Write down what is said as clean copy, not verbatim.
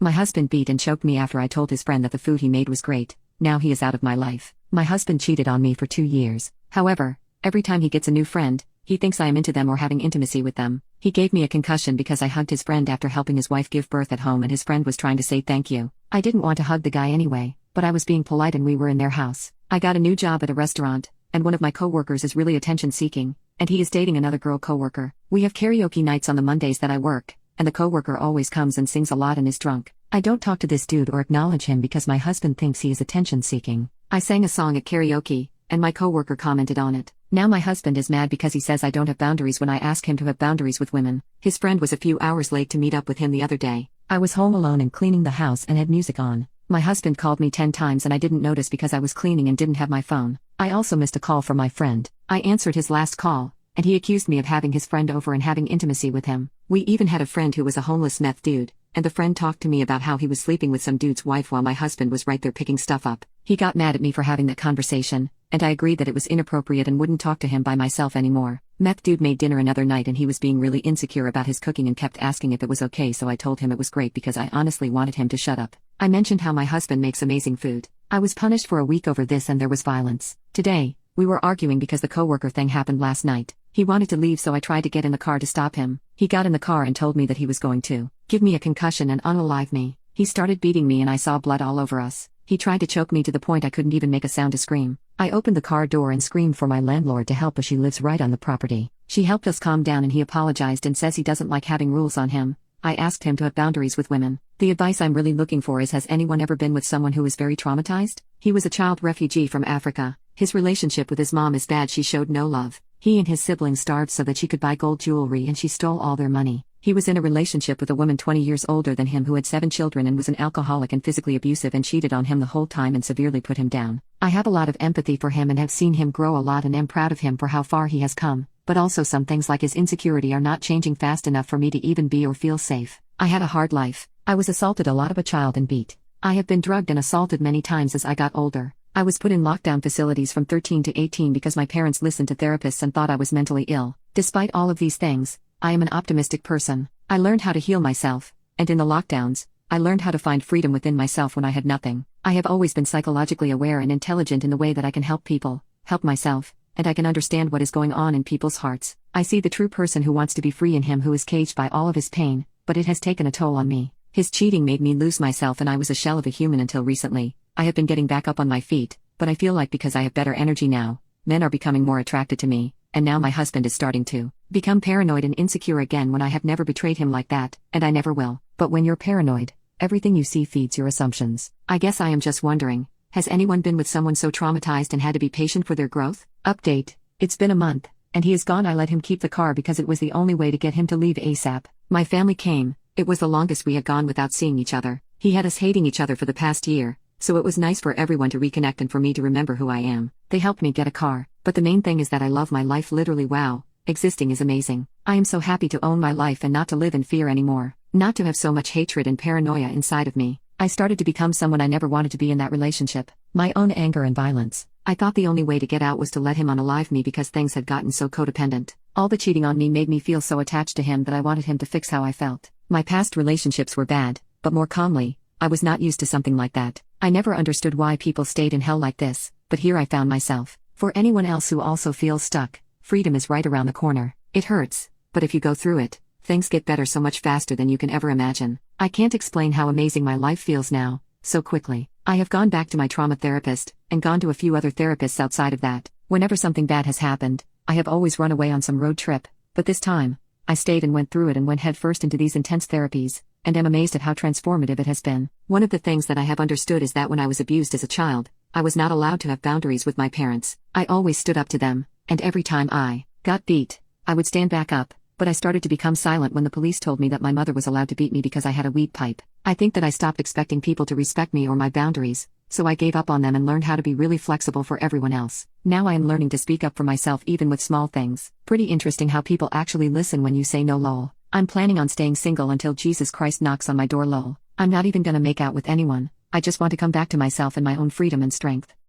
My husband beat and choked me after I told his friend that the food he made was great. Now he is out of my life. My husband cheated on me for 2 years. However, every time he gets a new friend, he thinks I am into them or having intimacy with them. He gave me a concussion because I hugged his friend after helping his wife give birth at home, and his friend was trying to say thank you. I didn't want to hug the guy anyway, but I was being polite and we were in their house. I got a new job at a restaurant, and one of my coworkers is really attention-seeking, and he is dating another girl coworker. We have karaoke nights on the Mondays that I work, and the coworker always comes and sings a lot and is drunk. I don't talk to this dude or acknowledge him because my husband thinks he is attention-seeking. I sang a song at karaoke, and my coworker commented on it. Now my husband is mad because he says I don't have boundaries when I ask him to have boundaries with women. His friend was a few hours late to meet up with him the other day. I was home alone and cleaning the house and had music on. My husband called me 10 times and I didn't notice because I was cleaning and didn't have my phone. I also missed a call from my friend. I answered his last call, and he accused me of having his friend over and having intimacy with him. We even had a friend who was a homeless meth dude, and the friend talked to me about how he was sleeping with some dude's wife while my husband was right there picking stuff up. He got mad at me for having that conversation, and I agreed that it was inappropriate and wouldn't talk to him by myself anymore. Meth dude made dinner another night and he was being really insecure about his cooking and kept asking if it was okay, so I told him it was great because I honestly wanted him to shut up. I mentioned how my husband makes amazing food. I was punished for a week over this and there was violence. Today, we were arguing because the coworker thing happened last night. He wanted to leave, so I tried to get in the car to stop him. He got in the car and told me that he was going to give me a concussion and unalive me. He started beating me and I saw blood all over us. He tried to choke me to the point I couldn't even make a sound to scream. I opened the car door and screamed for my landlord to help, as she lives right on the property. She helped us calm down and he apologized and says he doesn't like having rules on him. I asked him to have boundaries with women. The advice I'm really looking for is, has anyone ever been with someone who is very traumatized? He was a child refugee from Africa. His relationship with his mom is bad. She showed no love. He and his siblings starved so that she could buy gold jewelry and she stole all their money. He was in a relationship with a woman 20 years older than him who had 7 children and was an alcoholic and physically abusive and cheated on him the whole time and severely put him down. I have a lot of empathy for him and have seen him grow a lot and am proud of him for how far he has come, but also some things like his insecurity are not changing fast enough for me to even be or feel safe. I had a hard life. I was assaulted a lot as a child and beat. I have been drugged and assaulted many times as I got older. I was put in lockdown facilities from 13 to 18 because my parents listened to therapists and thought I was mentally ill. Despite all of these things, I am an optimistic person. I learned how to heal myself, and in the lockdowns, I learned how to find freedom within myself when I had nothing. I have always been psychologically aware and intelligent in the way that I can help people, help myself, and I can understand what is going on in people's hearts. I see the true person who wants to be free in him, who is caged by all of his pain, but it has taken a toll on me. His cheating made me lose myself and I was a shell of a human until recently. I have been getting back up on my feet, but I feel like because I have better energy now, men are becoming more attracted to me, and now my husband is starting to become paranoid and insecure again when I have never betrayed him like that, and I never will. But when you're paranoid, everything you see feeds your assumptions. I guess I am just wondering, has anyone been with someone so traumatized and had to be patient for their growth? Update: it's been a month, and he is gone. I let him keep the car because it was the only way to get him to leave ASAP. My family came. It was the longest we had gone without seeing each other. He had us hating each other for the past year, so it was nice for everyone to reconnect and for me to remember who I am. They helped me get a car, but the main thing is that I love my life. Literally, wow, existing is amazing. I am so happy to own my life and not to live in fear anymore, not to have so much hatred and paranoia inside of me. I started to become someone I never wanted to be in that relationship. My own anger and violence. I thought the only way to get out was to let him unalive me because things had gotten so codependent. All the cheating on me made me feel so attached to him that I wanted him to fix how I felt. My past relationships were bad, but more calmly. I was not used to something like that. I never understood why people stayed in hell like this, but here I found myself. For anyone else who also feels stuck, freedom is right around the corner. It hurts, but if you go through it, things get better so much faster than you can ever imagine. I can't explain how amazing my life feels now, so quickly. I have gone back to my trauma therapist, and gone to a few other therapists outside of that. Whenever something bad has happened, I have always run away on some road trip, but this time, I stayed and went through it and went headfirst into these intense therapies, and am amazed at how transformative it has been. One of the things that I have understood is that when I was abused as a child, I was not allowed to have boundaries with my parents. I always stood up to them, and every time I got beat, I would stand back up, but I started to become silent when the police told me that my mother was allowed to beat me because I had a weed pipe. I think that I stopped expecting people to respect me or my boundaries, so I gave up on them and learned how to be really flexible for everyone else. Now I am learning to speak up for myself even with small things. Pretty interesting how people actually listen when you say no, lol. I'm planning on staying single until Jesus Christ knocks on my door, lol. I'm not even gonna make out with anyone. I just want to come back to myself and my own freedom and strength.